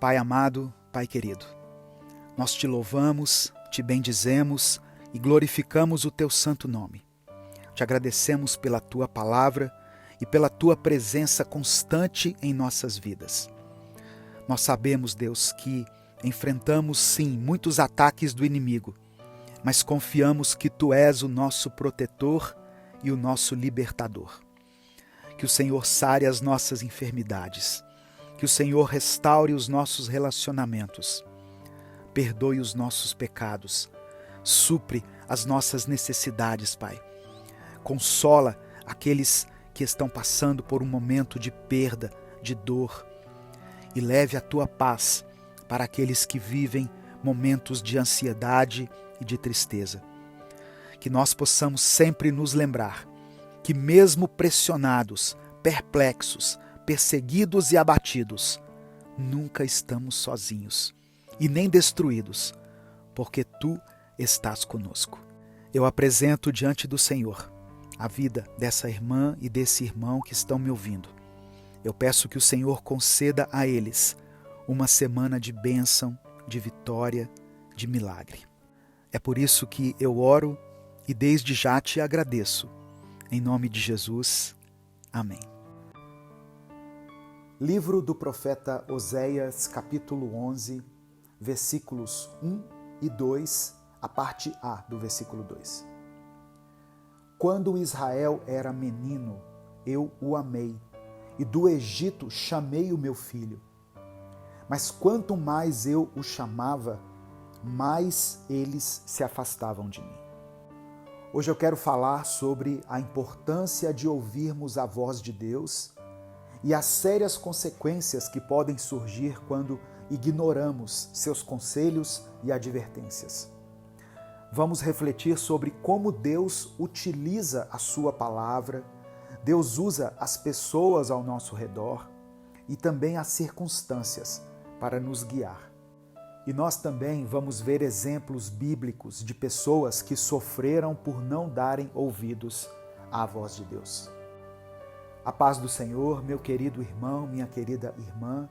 Pai amado, Pai querido, nós te louvamos, te bendizemos e glorificamos o teu santo nome. Te agradecemos pela tua palavra e pela tua presença constante em nossas vidas. Nós sabemos, Deus, que enfrentamos sim muitos ataques do inimigo, mas confiamos que tu és o nosso protetor e o nosso libertador. Que o Senhor sare as nossas enfermidades, que o Senhor restaure os nossos relacionamentos, perdoe os nossos pecados, supre as nossas necessidades, Pai. Consola aqueles que estão passando por um momento de perda, de dor, e leve a tua paz para aqueles que vivem momentos de ansiedade e de tristeza. Que nós possamos sempre nos lembrar que mesmo pressionados, perplexos, perseguidos e abatidos, nunca estamos sozinhos e nem destruídos, porque tu estás conosco. Eu apresento diante do Senhor a vida dessa irmã e desse irmão que estão me ouvindo. Eu peço que o Senhor conceda a eles uma semana de bênção, de vitória, de milagre. É por isso que eu oro e desde já te agradeço. Em nome de Jesus. Amém. Livro do profeta Oséias, capítulo 11, versículos 1 e 2, a parte A do versículo 2. Quando Israel era menino, eu o amei, e do Egito chamei o meu filho. Mas quanto mais eu o chamava, mais eles se afastavam de mim. Hoje eu quero falar sobre a importância de ouvirmos a voz de Deus e as sérias consequências que podem surgir quando ignoramos seus conselhos e advertências. Vamos refletir sobre como Deus utiliza a sua palavra, Deus usa as pessoas ao nosso redor e também as circunstâncias para nos guiar. E nós também vamos ver exemplos bíblicos de pessoas que sofreram por não darem ouvidos à voz de Deus. A paz do Senhor, meu querido irmão, minha querida irmã.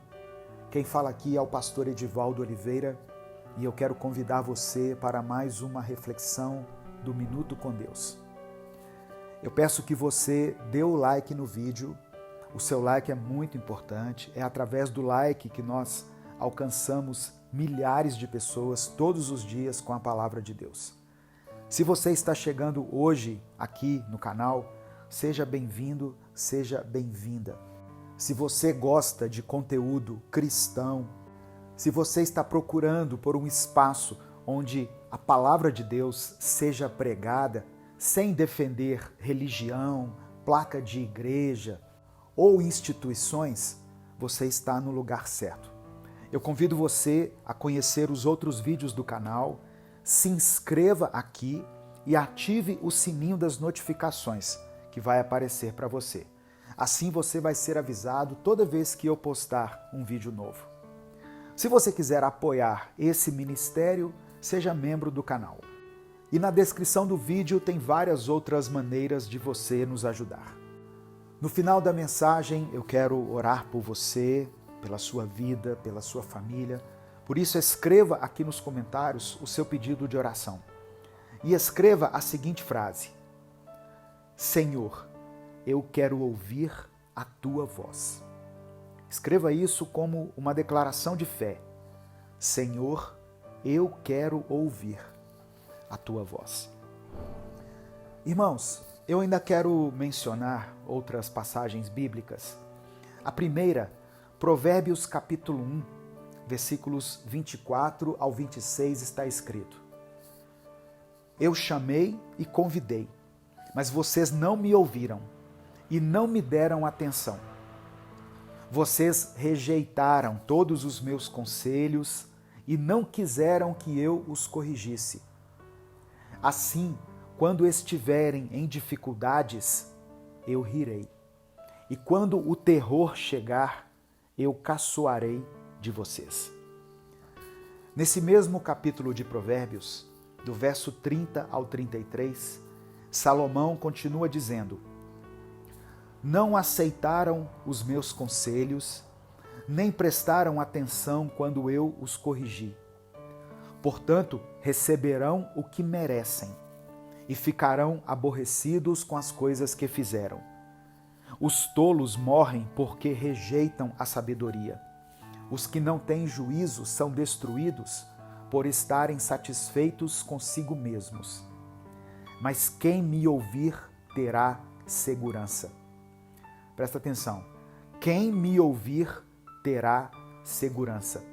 Quem fala aqui é o pastor Edivaldo Oliveira e eu quero convidar você para mais uma reflexão do Minuto com Deus. Eu peço que você dê o like no vídeo. O seu like é muito importante. É através do like que nós alcançamos milhares de pessoas todos os dias com a palavra de Deus. Se você está chegando hoje aqui no canal, seja bem-vindo, seja bem-vinda. Se você gosta de conteúdo cristão, se você está procurando por um espaço onde a palavra de Deus seja pregada, sem defender religião, placa de igreja ou instituições, você está no lugar certo. Eu convido você a conhecer os outros vídeos do canal, se inscreva aqui e ative o sininho das notificações que vai aparecer para você. Assim você vai ser avisado toda vez que eu postar um vídeo novo. Se você quiser apoiar esse ministério, seja membro do canal. E na descrição do vídeo tem várias outras maneiras de você nos ajudar. No final da mensagem eu quero orar por você, pela sua vida, pela sua família. Por isso escreva aqui nos comentários o seu pedido de oração. E escreva a seguinte frase: Senhor, eu quero ouvir a tua voz. Escreva isso como uma declaração de fé. Senhor, eu quero ouvir a tua voz. Irmãos, eu ainda quero mencionar outras passagens bíblicas. A primeira, Provérbios capítulo 1, versículos 24 ao 26 está escrito: Eu chamei e convidei, mas vocês não me ouviram e não me deram atenção. Vocês rejeitaram todos os meus conselhos e não quiseram que eu os corrigisse. Assim, quando estiverem em dificuldades, eu rirei. E quando o terror chegar, eu caçoarei de vocês. Nesse mesmo capítulo de Provérbios, do verso 30 ao 33, Salomão continua dizendo: Não aceitaram os meus conselhos, nem prestaram atenção quando eu os corrigi. Portanto, receberão o que merecem e ficarão aborrecidos com as coisas que fizeram. Os tolos morrem porque rejeitam a sabedoria. Os que não têm juízo são destruídos por estarem satisfeitos consigo mesmos. Mas quem me ouvir terá segurança. Presta atenção. Quem me ouvir terá segurança.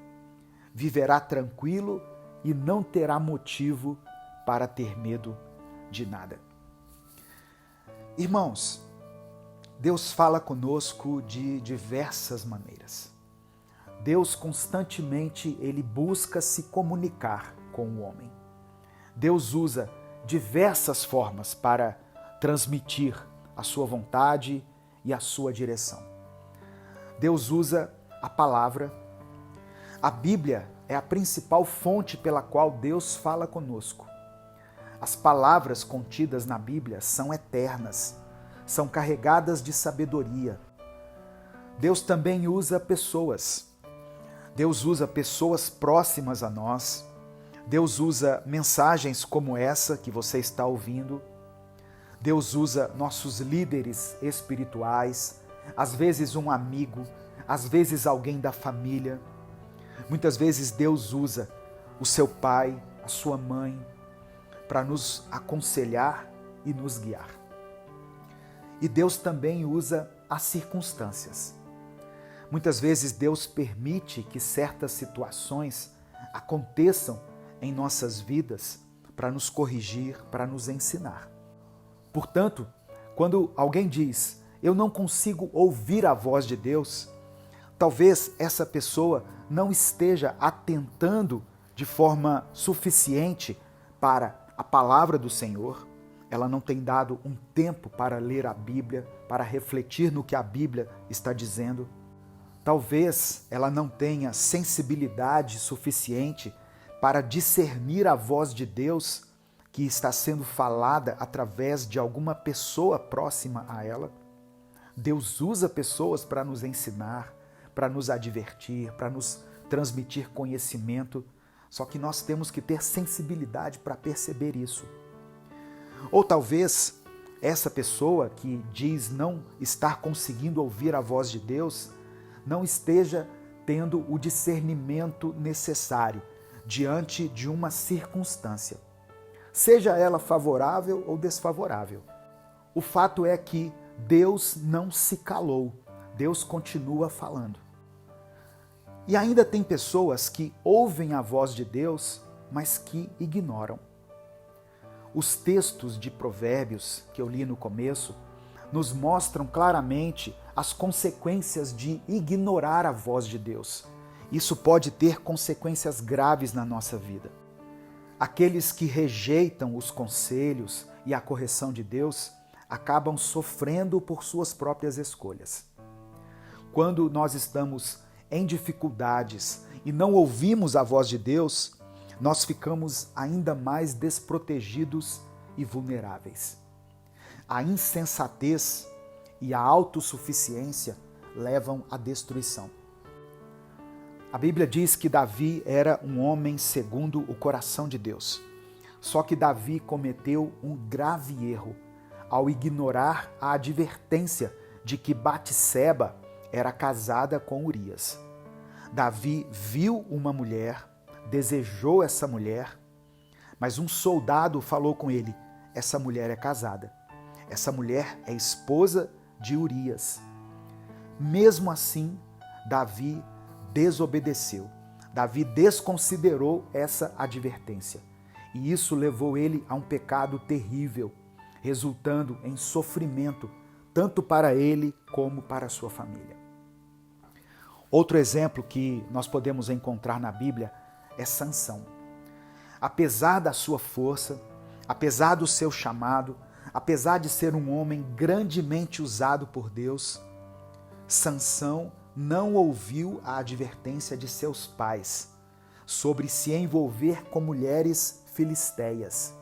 Viverá tranquilo e não terá motivo para ter medo de nada. Irmãos, Deus fala conosco de diversas maneiras. Deus constantemente ele busca se comunicar com o homem. Deus usa diversas formas para transmitir a sua vontade e a sua direção. Deus usa a palavra. A Bíblia é a principal fonte pela qual Deus fala conosco. As palavras contidas na Bíblia são eternas, são carregadas de sabedoria. Deus também usa pessoas. Deus usa pessoas próximas a nós. Deus usa mensagens como essa que você está ouvindo. Deus usa nossos líderes espirituais, às vezes um amigo, às vezes alguém da família. Muitas vezes Deus usa o seu pai, a sua mãe, para nos aconselhar e nos guiar. E Deus também usa as circunstâncias. Muitas vezes Deus permite que certas situações aconteçam em nossas vidas para nos corrigir, para nos ensinar. Portanto, quando alguém diz, eu não consigo ouvir a voz de Deus, talvez essa pessoa não esteja atentando de forma suficiente para a palavra do Senhor. Ela não tem dado um tempo para ler a Bíblia, para refletir no que a Bíblia está dizendo. Talvez ela não tenha sensibilidade suficiente para discernir a voz de Deus que está sendo falada através de alguma pessoa próxima a ela. Deus usa pessoas para nos ensinar, para nos advertir, para nos transmitir conhecimento, só que nós temos que ter sensibilidade para perceber isso. Ou talvez essa pessoa que diz não estar conseguindo ouvir a voz de Deus não esteja tendo o discernimento necessário diante de uma circunstância, seja ela favorável ou desfavorável. O fato é que Deus não se calou, Deus continua falando. E ainda tem pessoas que ouvem a voz de Deus, mas que ignoram. Os textos de Provérbios que eu li no começo nos mostram claramente as consequências de ignorar a voz de Deus. Isso pode ter consequências graves na nossa vida. Aqueles que rejeitam os conselhos e a correção de Deus acabam sofrendo por suas próprias escolhas. Quando nós estamos em dificuldades e não ouvimos a voz de Deus, nós ficamos ainda mais desprotegidos e vulneráveis. A insensatez e a autossuficiência levam à destruição. A Bíblia diz que Davi era um homem segundo o coração de Deus. Só que Davi cometeu um grave erro ao ignorar a advertência de que Batseba era casada com Urias. Davi viu uma mulher, desejou essa mulher, mas um soldado falou com ele, essa mulher é casada, essa mulher é esposa de Urias. Mesmo assim, Davi desobedeceu, Davi desconsiderou essa advertência, e isso levou ele a um pecado terrível, resultando em sofrimento, tanto para ele como para a sua família. Outro exemplo que nós podemos encontrar na Bíblia é Sansão. Apesar da sua força, apesar do seu chamado, apesar de ser um homem grandemente usado por Deus, Sansão não ouviu a advertência de seus pais sobre se envolver com mulheres filisteias.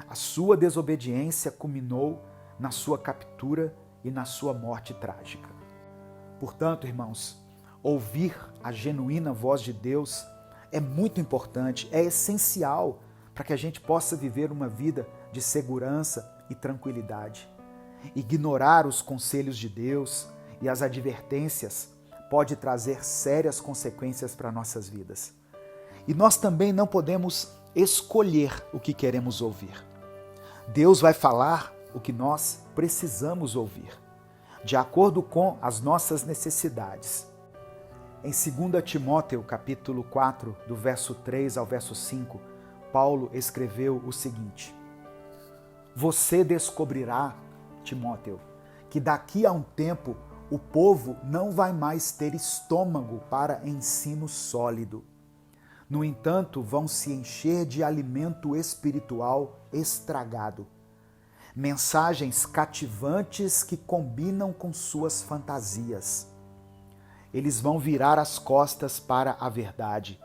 A sua desobediência culminou na sua captura e na sua morte trágica. Portanto, irmãos, ouvir a genuína voz de Deus é muito importante, é essencial para que a gente possa viver uma vida de segurança e tranquilidade. Ignorar os conselhos de Deus e as advertências pode trazer sérias consequências para nossas vidas. E nós também não podemos escolher o que queremos ouvir. Deus vai falar o que nós precisamos ouvir, de acordo com as nossas necessidades. Em 2 Timóteo, capítulo 4, do verso 3 ao verso 5, Paulo escreveu o seguinte: Você descobrirá, Timóteo, que daqui a um tempo o povo não vai mais ter estômago para ensino sólido. No entanto, vão se encher de alimento espiritual estragado, mensagens cativantes que combinam com suas fantasias. Eles vão virar as costas para a verdade,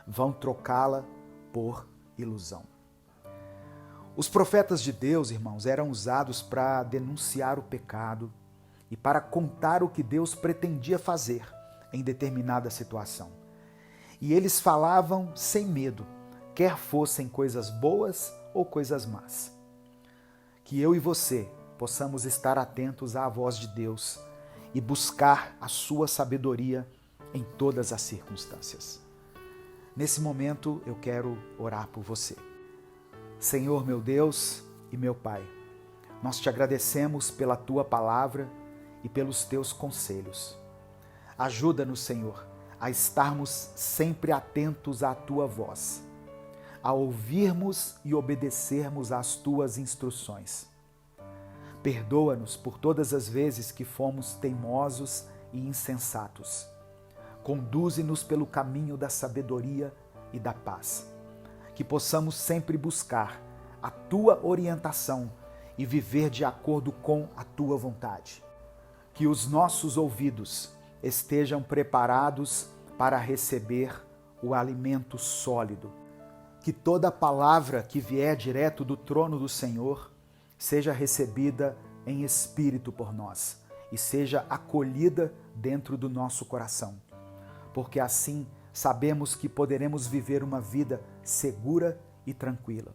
vão trocá-la por ilusão. Os profetas de Deus, irmãos, eram usados para denunciar o pecado e para contar o que Deus pretendia fazer em determinada situação. E eles falavam sem medo, quer fossem coisas boas ou coisas más. Que eu e você possamos estar atentos à voz de Deus e buscar a sua sabedoria em todas as circunstâncias. Nesse momento eu quero orar por você. Senhor, meu Deus e meu Pai, nós te agradecemos pela tua palavra e pelos teus conselhos. Ajuda-nos, Senhor, a estarmos sempre atentos à tua voz, a ouvirmos e obedecermos às tuas instruções. Perdoa-nos por todas as vezes que fomos teimosos e insensatos. Conduze-nos pelo caminho da sabedoria e da paz. Que possamos sempre buscar a tua orientação e viver de acordo com a tua vontade. Que os nossos ouvidos estejam preparados para receber o alimento sólido. Que toda palavra que vier direto do trono do Senhor seja recebida em espírito por nós e seja acolhida dentro do nosso coração, porque assim sabemos que poderemos viver uma vida segura e tranquila.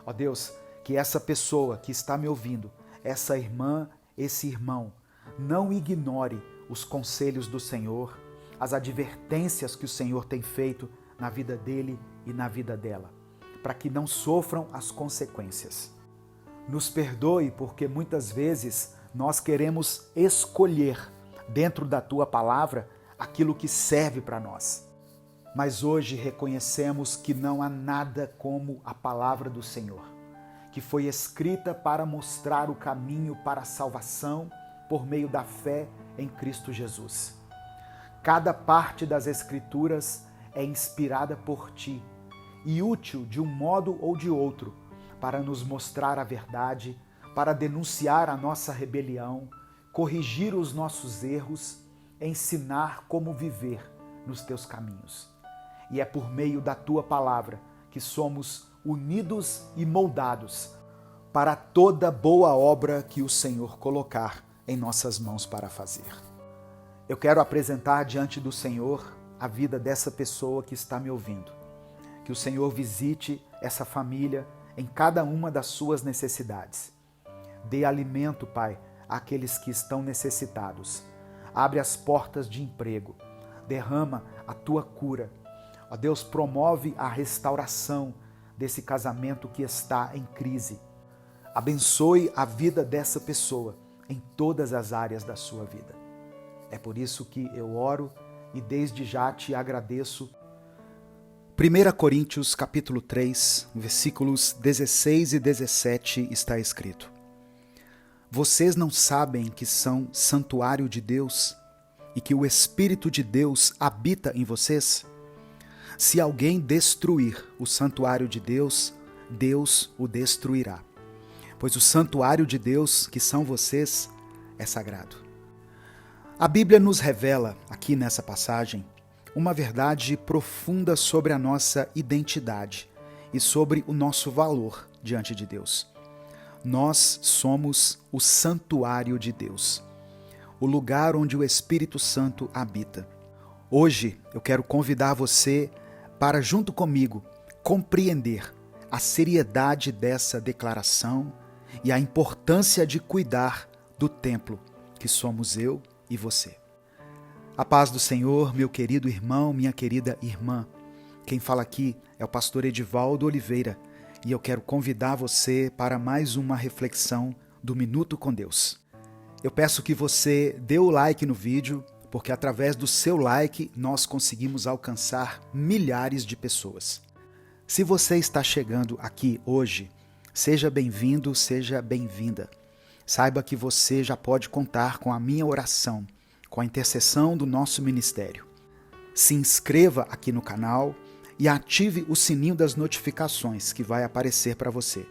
Ó Deus, que essa pessoa que está me ouvindo, essa irmã, esse irmão, não ignore os conselhos do Senhor, as advertências que o Senhor tem feito na vida dele e na vida dela, para que não sofram as consequências. Nos perdoe porque muitas vezes nós queremos escolher dentro da tua palavra aquilo que serve para nós. Mas hoje reconhecemos que não há nada como a palavra do Senhor, que foi escrita para mostrar o caminho para a salvação por meio da fé em Cristo Jesus. Cada parte das Escrituras é inspirada por ti e útil de um modo ou de outro para nos mostrar a verdade, para denunciar a nossa rebelião, corrigir os nossos erros, ensinar como viver nos teus caminhos. E é por meio da tua palavra que somos unidos e moldados para toda boa obra que o Senhor colocar em nossas mãos para fazer. Eu quero apresentar diante do Senhor a vida dessa pessoa que está me ouvindo. Que o Senhor visite essa família em cada uma das suas necessidades. Dê alimento, Pai, àqueles que estão necessitados. Abre as portas de emprego. Derrama a tua cura. Ó Deus, promove a restauração desse casamento que está em crise. Abençoe a vida dessa pessoa em todas as áreas da sua vida. É por isso que eu oro e desde já te agradeço. 1 Coríntios capítulo 3, versículos 16 e 17 está escrito: Vocês não sabem que são santuário de Deus e que o Espírito de Deus habita em vocês? Se alguém destruir o santuário de Deus, Deus o destruirá. Pois o santuário de Deus, que são vocês, é sagrado. A Bíblia nos revela, aqui nessa passagem, uma verdade profunda sobre a nossa identidade e sobre o nosso valor diante de Deus. Nós somos o santuário de Deus, o lugar onde o Espírito Santo habita. Hoje eu quero convidar você para, junto comigo, compreender a seriedade dessa declaração e a importância de cuidar do templo que somos eu e você. A paz do Senhor, meu querido irmão, minha querida irmã. Quem fala aqui é o pastor Edivaldo Oliveira e eu quero convidar você para mais uma reflexão do Minuto com Deus. Eu peço que você dê o like no vídeo, porque através do seu like nós conseguimos alcançar milhares de pessoas. Se você está chegando aqui hoje, seja bem-vindo, seja bem-vinda. Saiba que você já pode contar com a minha oração, com a intercessão do nosso ministério. Se inscreva aqui no canal e ative o sininho das notificações que vai aparecer para você,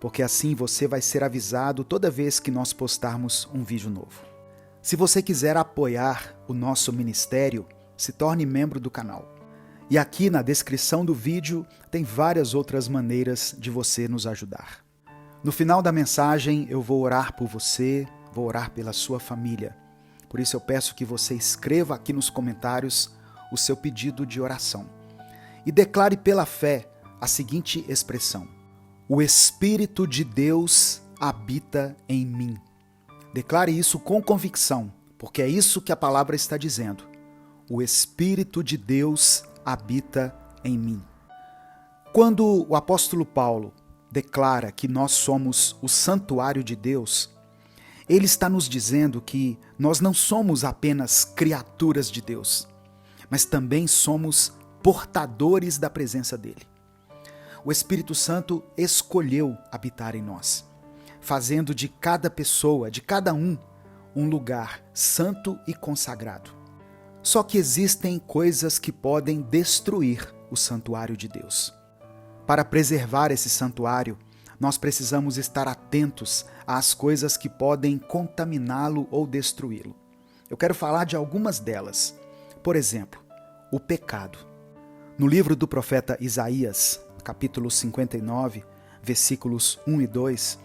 porque assim você vai ser avisado toda vez que nós postarmos um vídeo novo. Se você quiser apoiar o nosso ministério, se torne membro do canal. E aqui na descrição do vídeo tem várias outras maneiras de você nos ajudar. No final da mensagem eu vou orar por você, vou orar pela sua família. Por isso eu peço que você escreva aqui nos comentários o seu pedido de oração. E declare pela fé a seguinte expressão: o Espírito de Deus habita em mim. Declare isso com convicção, porque é isso que a palavra está dizendo. O Espírito de Deus habita em mim. Quando o apóstolo Paulo declara que nós somos o santuário de Deus, ele está nos dizendo que nós não somos apenas criaturas de Deus, mas também somos portadores da presença dele. O Espírito Santo escolheu habitar em nós, fazendo de cada pessoa, de cada um lugar santo e consagrado. Só que existem coisas que podem destruir o santuário de Deus. Para preservar esse santuário, nós precisamos estar atentos às coisas que podem contaminá-lo ou destruí-lo. Eu quero falar de algumas delas. Por exemplo, o pecado. No livro do profeta Isaías, capítulo 59, versículos 1 e 2,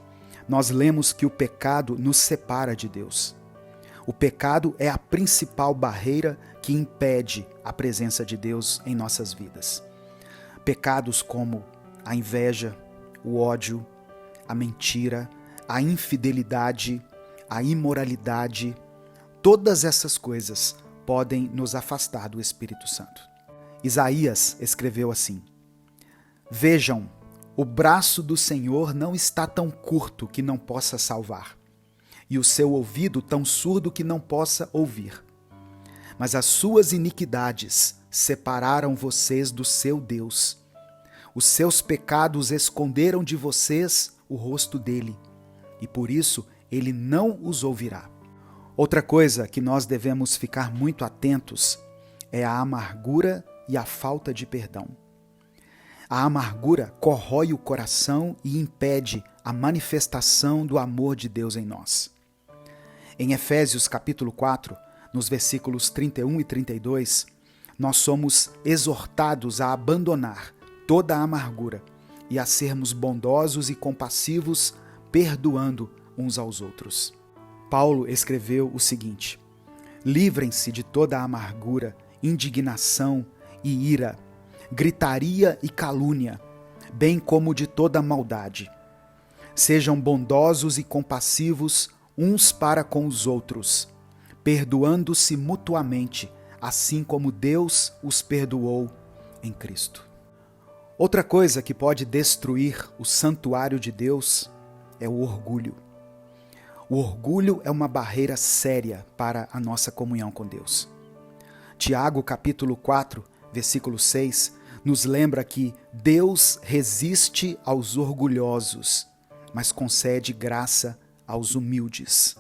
nós lemos que o pecado nos separa de Deus. O pecado é a principal barreira que impede a presença de Deus em nossas vidas. Pecados como a inveja, o ódio, a mentira, a infidelidade, a imoralidade, todas essas coisas podem nos afastar do Espírito Santo. Isaías escreveu assim: vejam, o braço do Senhor não está tão curto que não possa salvar, e o seu ouvido tão surdo que não possa ouvir. Mas as suas iniquidades separaram vocês do seu Deus. Os seus pecados esconderam de vocês o rosto dele, e por isso ele não os ouvirá. Outra coisa que nós devemos ficar muito atentos é a amargura e a falta de perdão. A amargura corrói o coração e impede a manifestação do amor de Deus em nós. Em Efésios capítulo 4, nos versículos 31 e 32, nós somos exortados a abandonar toda a amargura e a sermos bondosos e compassivos, perdoando uns aos outros. Paulo escreveu o seguinte: livrem-se de toda a amargura, indignação e ira, gritaria e calúnia, bem como de toda maldade. Sejam bondosos e compassivos uns para com os outros, perdoando-se mutuamente, assim como Deus os perdoou em Cristo. Outra coisa que pode destruir o santuário de Deus é o orgulho. O orgulho é uma barreira séria para a nossa comunhão com Deus. Tiago capítulo 4, versículo 6, nos lembra que Deus resiste aos orgulhosos, mas concede graça aos humildes.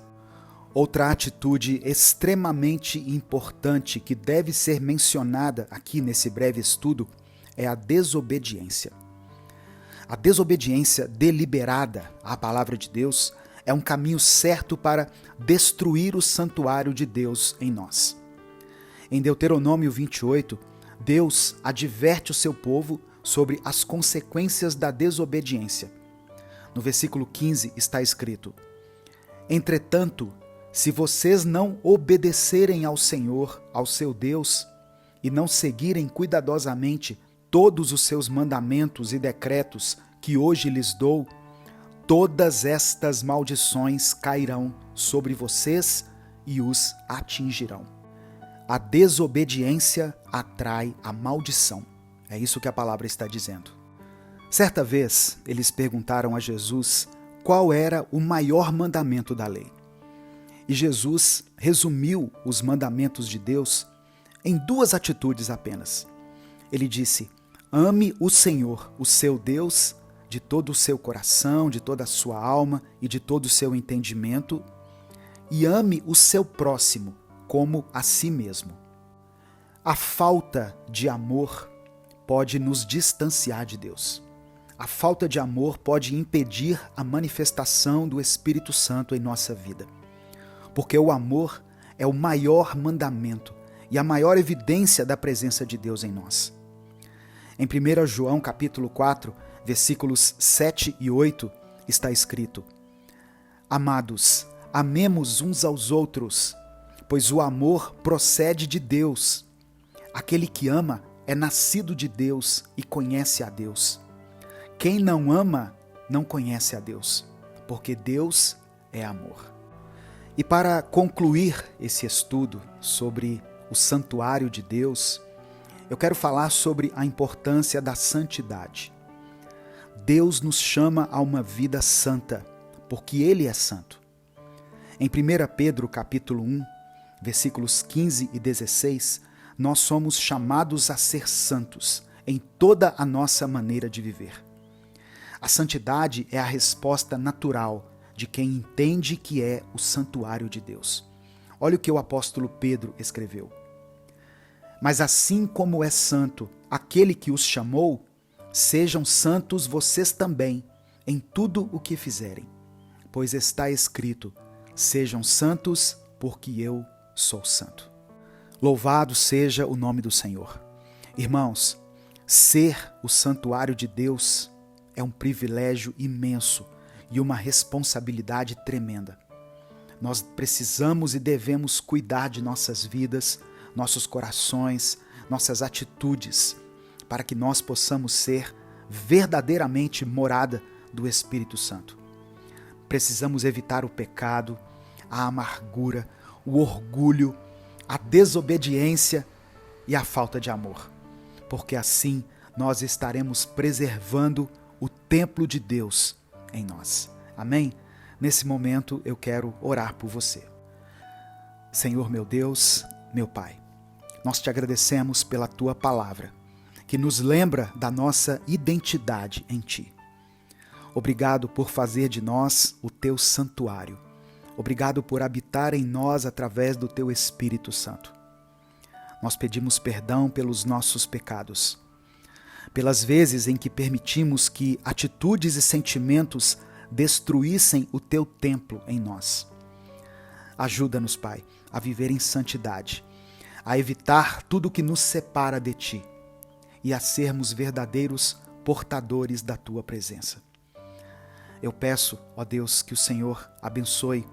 Outra atitude extremamente importante que deve ser mencionada aqui nesse breve estudo é a desobediência. A desobediência deliberada à palavra de Deus é um caminho certo para destruir o santuário de Deus em nós. Em Deuteronômio 28, Deus adverte o seu povo sobre as consequências da desobediência. No versículo 15 está escrito: entretanto, se vocês não obedecerem ao Senhor, ao seu Deus, e não seguirem cuidadosamente todos os seus mandamentos e decretos que hoje lhes dou, todas estas maldições cairão sobre vocês e os atingirão. A desobediência atrai a maldição. É isso que a palavra está dizendo. Certa vez, eles perguntaram a Jesus qual era o maior mandamento da lei. E Jesus resumiu os mandamentos de Deus em 2 atitudes apenas. Ele disse: ame o Senhor, o seu Deus, de todo o seu coração, de toda a sua alma e de todo o seu entendimento, e ame o seu próximo como a si mesmo. A falta de amor pode nos distanciar de Deus. A falta de amor pode impedir a manifestação do Espírito Santo em nossa vida. Porque o amor é o maior mandamento e a maior evidência da presença de Deus em nós. Em 1 João capítulo 4, versículos 7 e 8, está escrito: Amados, amemos uns aos outros, pois o amor procede de Deus. Aquele que ama é nascido de Deus e conhece a Deus. Quem não ama não conhece a Deus, porque Deus é amor. E para concluir esse estudo sobre o santuário de Deus, eu quero falar sobre a importância da santidade. Deus nos chama a uma vida santa, porque Ele é santo. Em 1 Pedro capítulo 1, versículos 15 e 16, nós somos chamados a ser santos em toda a nossa maneira de viver. A santidade é a resposta natural de quem entende que é o santuário de Deus. Olha o que o apóstolo Pedro escreveu. Mas assim como é santo aquele que os chamou, sejam santos vocês também em tudo o que fizerem. Pois está escrito: sejam santos, porque eu sou santo. Louvado seja o nome do Senhor. Irmãos, ser o santuário de Deus é um privilégio imenso e uma responsabilidade tremenda. Nós precisamos e devemos cuidar de nossas vidas, nossos corações, nossas atitudes, para que nós possamos ser verdadeiramente morada do Espírito Santo. Precisamos evitar o pecado, a amargura, o orgulho, a desobediência e a falta de amor, porque assim nós estaremos preservando o templo de Deus em nós. Amém? Nesse momento eu quero orar por você. Senhor meu Deus, meu Pai, nós te agradecemos pela Tua palavra, que nos lembra da nossa identidade em Ti. Obrigado por fazer de nós o Teu santuário. Obrigado por habitar em nós através do Teu Espírito Santo. Nós pedimos perdão pelos nossos pecados, pelas vezes em que permitimos que atitudes e sentimentos destruíssem o Teu templo em nós. Ajuda-nos, Pai, a viver em santidade, a evitar tudo que nos separa de Ti e a sermos verdadeiros portadores da Tua presença. Eu peço, ó Deus, que o Senhor abençoe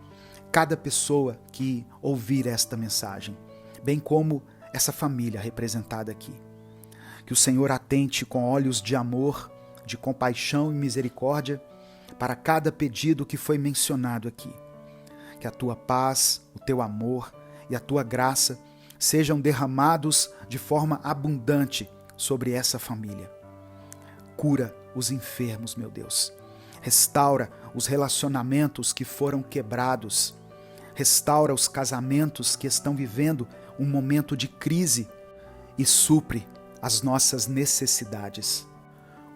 cada pessoa que ouvir esta mensagem, bem como essa família representada aqui. Que o Senhor atente com olhos de amor, de compaixão e misericórdia para cada pedido que foi mencionado aqui. Que a Tua paz, o Teu amor e a Tua graça sejam derramados de forma abundante sobre essa família. Cura os enfermos, meu Deus. Restaura os relacionamentos que foram quebrados. Restaura os casamentos que estão vivendo um momento de crise e supre as nossas necessidades.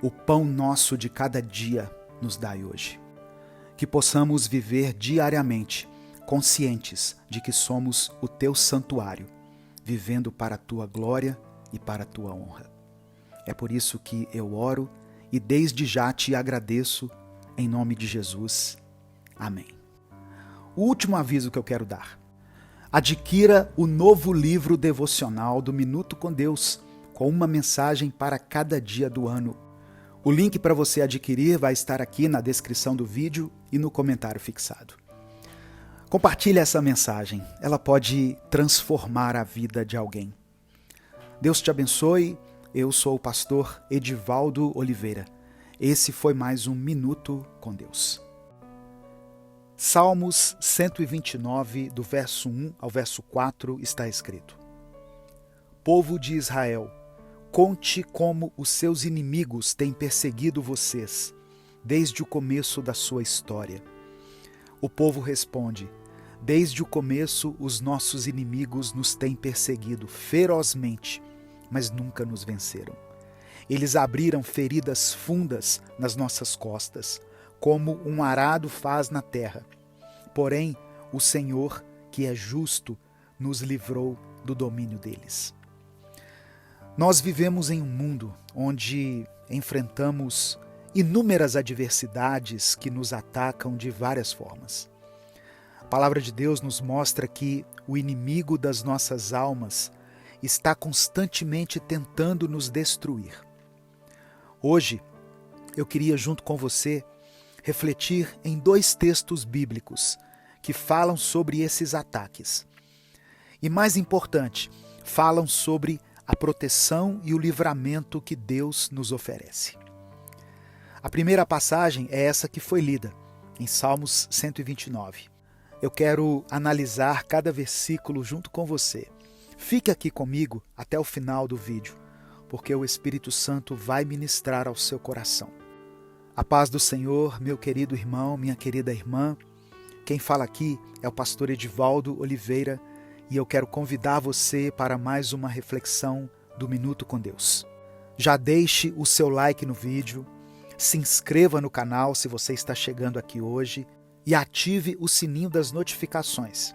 O pão nosso de cada dia nos dai hoje. Que possamos viver diariamente conscientes de que somos o Teu santuário, vivendo para a Tua glória e para a Tua honra. É por isso que eu oro e desde já Te agradeço em nome de Jesus. Amém. O último aviso que eu quero dar. Adquira o novo livro devocional do Minuto com Deus, com uma mensagem para cada dia do ano. O link para você adquirir vai estar aqui na descrição do vídeo e no comentário fixado. Compartilhe essa mensagem, ela pode transformar a vida de alguém. Deus te abençoe. Eu sou o pastor Edivaldo Oliveira. Esse foi mais um Minuto com Deus. Salmos 129, do verso 1 ao verso 4, está escrito: Povo de Israel, conte como os seus inimigos têm perseguido vocês, desde o começo da sua história. O povo responde: Desde o começo os nossos inimigos nos têm perseguido ferozmente, mas nunca nos venceram. Eles abriram feridas fundas nas nossas costas, como um arado faz na terra. Porém, o Senhor, que é justo, nos livrou do domínio deles. Nós vivemos em um mundo onde enfrentamos inúmeras adversidades que nos atacam de várias formas. A palavra de Deus nos mostra que o inimigo das nossas almas está constantemente tentando nos destruir. Hoje, eu queria, junto com você, refletir em 2 textos bíblicos que falam sobre esses ataques. E mais importante, falam sobre a proteção e o livramento que Deus nos oferece. A primeira passagem é essa que foi lida, em Salmos 129. Eu quero analisar cada versículo junto com você. Fique aqui comigo até o final do vídeo, porque o Espírito Santo vai ministrar ao seu coração. A paz do Senhor, meu querido irmão, minha querida irmã. Quem fala aqui é o pastor Edivaldo Oliveira e eu quero convidar você para mais uma reflexão do Minuto com Deus. Já deixe o seu like no vídeo, se inscreva no canal se você está chegando aqui hoje e ative o sininho das notificações,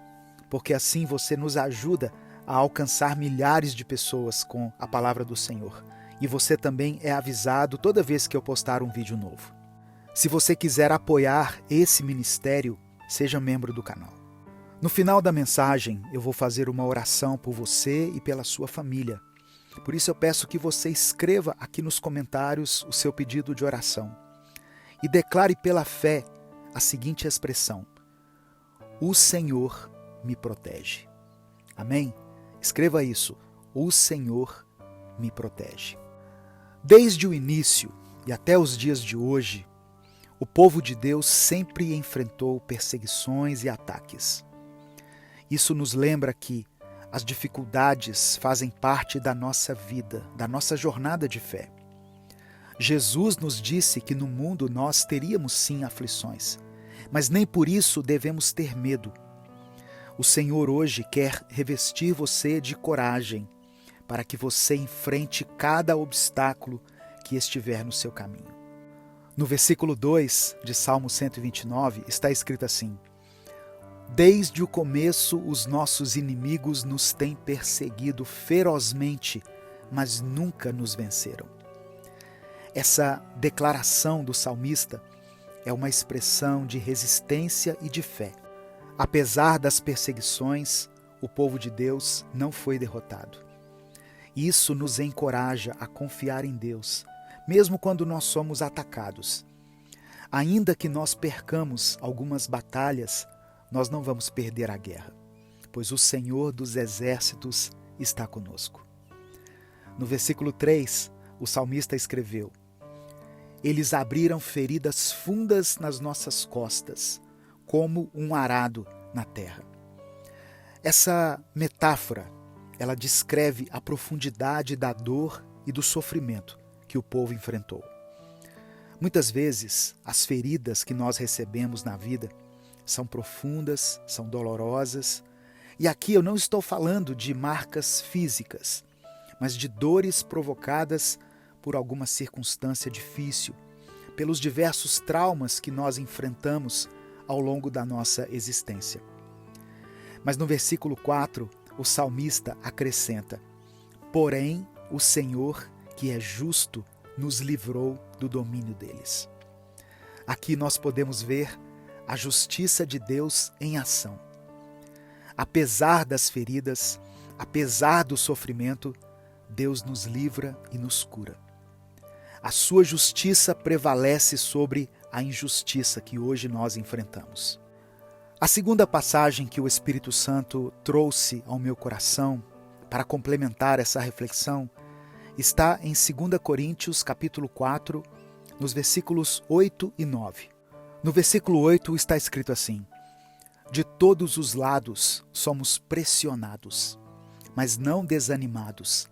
porque assim você nos ajuda a alcançar milhares de pessoas com a palavra do Senhor. E você também é avisado toda vez que eu postar um vídeo novo. Se você quiser apoiar esse ministério, seja membro do canal. No final da mensagem, eu vou fazer uma oração por você e pela sua família. Por isso eu peço que você escreva aqui nos comentários o seu pedido de oração. E declare pela fé a seguinte expressão: O Senhor me protege. Amém? Escreva isso: O Senhor me protege. Desde o início e até os dias de hoje, o povo de Deus sempre enfrentou perseguições e ataques. Isso nos lembra que as dificuldades fazem parte da nossa vida, da nossa jornada de fé. Jesus nos disse que no mundo nós teríamos sim aflições, mas nem por isso devemos ter medo. O Senhor hoje quer revestir você de coragem para que você enfrente cada obstáculo que estiver no seu caminho. No versículo 2 de Salmo 129 está escrito assim: Desde o começo os nossos inimigos nos têm perseguido ferozmente, mas nunca nos venceram. Essa declaração do salmista é uma expressão de resistência e de fé. Apesar das perseguições, o povo de Deus não foi derrotado. Isso nos encoraja a confiar em Deus, mesmo quando nós somos atacados. Ainda que nós percamos algumas batalhas, nós não vamos perder a guerra, pois o Senhor dos exércitos está conosco. No versículo 3, o salmista escreveu: Eles abriram feridas fundas nas nossas costas, como um arado na terra. Essa metáfora, ela descreve a profundidade da dor e do sofrimento que o povo enfrentou. Muitas vezes, as feridas que nós recebemos na vida são profundas, são dolorosas, e aqui eu não estou falando de marcas físicas, mas de dores provocadas por alguma circunstância difícil, pelos diversos traumas que nós enfrentamos ao longo da nossa existência. Mas no versículo 4, o salmista acrescenta: Porém, o Senhor, que é justo, nos livrou do domínio deles. Aqui nós podemos ver a justiça de Deus em ação. Apesar das feridas, apesar do sofrimento, Deus nos livra e nos cura. A sua justiça prevalece sobre a injustiça que hoje nós enfrentamos. A segunda passagem que o Espírito Santo trouxe ao meu coração para complementar essa reflexão, está em 2 Coríntios, capítulo 4, nos versículos 8 e 9. No versículo 8 está escrito assim: de todos os lados somos pressionados, mas não desanimados.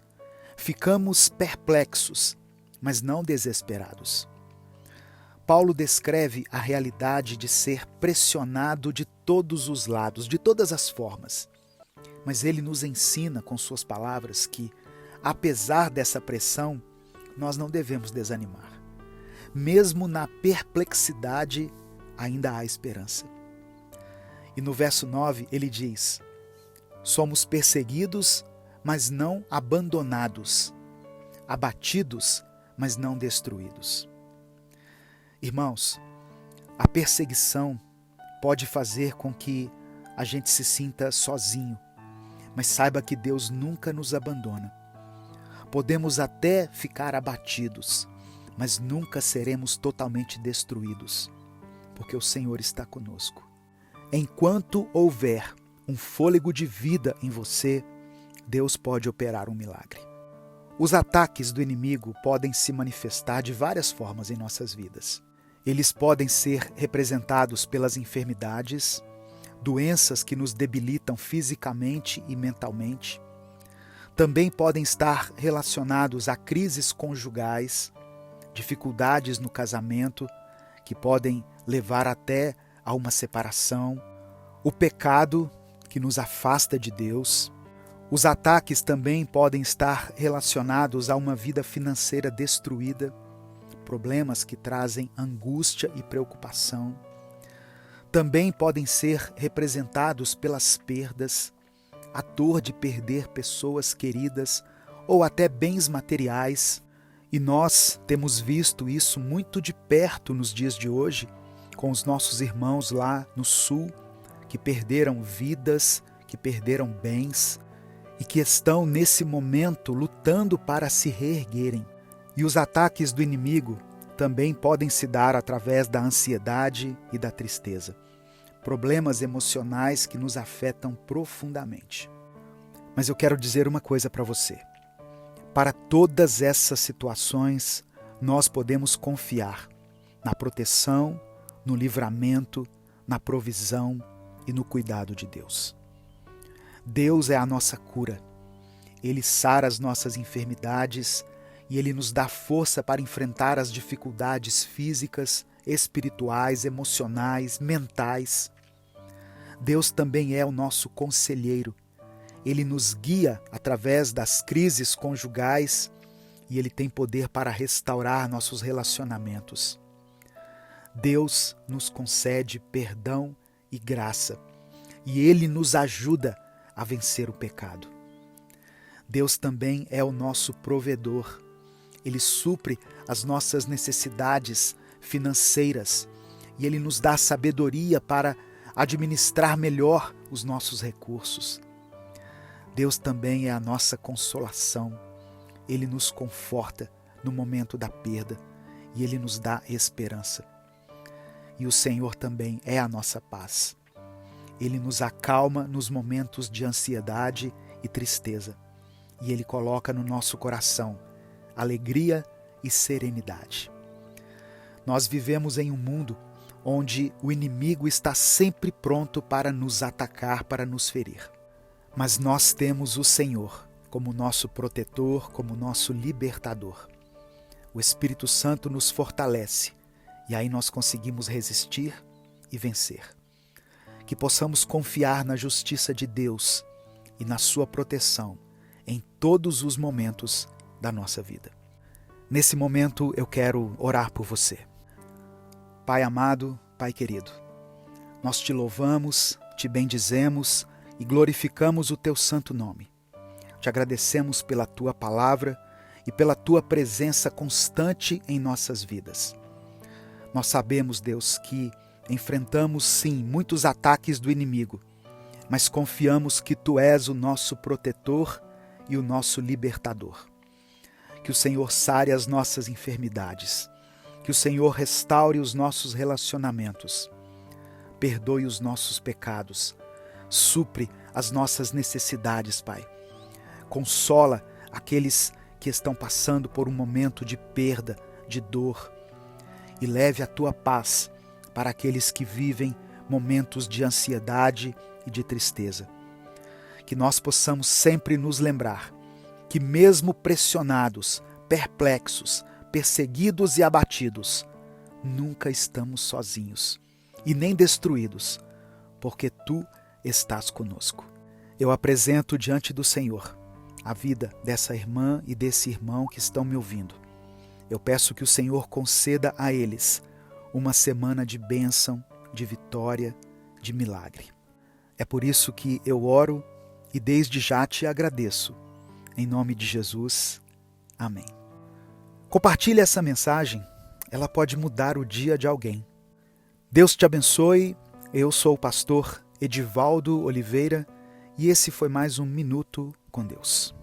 Ficamos perplexos, mas não desesperados. Paulo descreve a realidade de ser pressionado de todos os lados, de todas as formas. Mas ele nos ensina com suas palavras que, apesar dessa pressão, nós não devemos desanimar. Mesmo na perplexidade, ainda há esperança. E no verso 9 ele diz: somos perseguidos, mas não abandonados, abatidos, mas não destruídos. Irmãos, a perseguição pode fazer com que a gente se sinta sozinho, mas saiba que Deus nunca nos abandona. Podemos até ficar abatidos, mas nunca seremos totalmente destruídos, porque o Senhor está conosco. Enquanto houver um fôlego de vida em você, Deus pode operar um milagre. Os ataques do inimigo podem se manifestar de várias formas em nossas vidas. Eles podem ser representados pelas enfermidades, doenças que nos debilitam fisicamente e mentalmente. Também podem estar relacionados a crises conjugais, dificuldades no casamento, que podem levar até a uma separação, o pecado que nos afasta de Deus. Os ataques também podem estar relacionados a uma vida financeira destruída, problemas que trazem angústia e preocupação. Também podem ser representados pelas perdas, a dor de perder pessoas queridas ou até bens materiais. E nós temos visto isso muito de perto nos dias de hoje, com os nossos irmãos lá no sul, que perderam vidas, que perderam bens e que estão nesse momento lutando para se reerguerem. E os ataques do inimigo também podem se dar através da ansiedade e da tristeza. Problemas emocionais que nos afetam profundamente. Mas eu quero dizer uma coisa para você. Para todas essas situações, nós podemos confiar na proteção, no livramento, na provisão e no cuidado de Deus. Deus é a nossa cura. Ele sara as nossas enfermidades e Ele nos dá força para enfrentar as dificuldades físicas, espirituais, emocionais, mentais. Deus também é o nosso conselheiro. Ele nos guia através das crises conjugais e Ele tem poder para restaurar nossos relacionamentos. Deus nos concede perdão e graça e Ele nos ajuda a vencer o pecado. Deus também é o nosso provedor. Ele supre as nossas necessidades financeiras e Ele nos dá sabedoria para administrar melhor os nossos recursos. Deus também é a nossa consolação. Ele nos conforta no momento da perda e Ele nos dá esperança. E o Senhor também é a nossa paz. Ele nos acalma nos momentos de ansiedade e tristeza. E Ele coloca no nosso coração alegria e serenidade. Nós vivemos em um mundo onde o inimigo está sempre pronto para nos atacar, para nos ferir. Mas nós temos o Senhor como nosso protetor, como nosso libertador. O Espírito Santo nos fortalece e aí nós conseguimos resistir e vencer. Que possamos confiar na justiça de Deus e na sua proteção em todos os momentos da nossa vida. Nesse momento eu quero orar por você. Pai amado, Pai querido, nós te louvamos, te bendizemos e glorificamos o teu santo nome. Te agradecemos pela tua palavra e pela tua presença constante em nossas vidas. Nós sabemos, Deus, que enfrentamos sim muitos ataques do inimigo, mas confiamos que tu és o nosso protetor e o nosso libertador. Que o Senhor sare as nossas enfermidades, que o Senhor restaure os nossos relacionamentos, perdoe os nossos pecados, supre as nossas necessidades, Pai. Consola aqueles que estão passando por um momento de perda, de dor. E leve a tua paz para aqueles que vivem momentos de ansiedade e de tristeza. Que nós possamos sempre nos lembrar que mesmo pressionados, perplexos, perseguidos e abatidos, nunca estamos sozinhos e nem destruídos, porque Tu estás conosco. Eu apresento diante do Senhor a vida dessa irmã e desse irmão que estão me ouvindo. Eu peço que o Senhor conceda a eles uma semana de bênção, de vitória, de milagre. É por isso que eu oro e desde já te agradeço. Em nome de Jesus. Amém. Compartilhe essa mensagem, ela pode mudar o dia de alguém. Deus te abençoe. Eu sou o pastor Edivaldo Oliveira e esse foi mais um Minuto com Deus.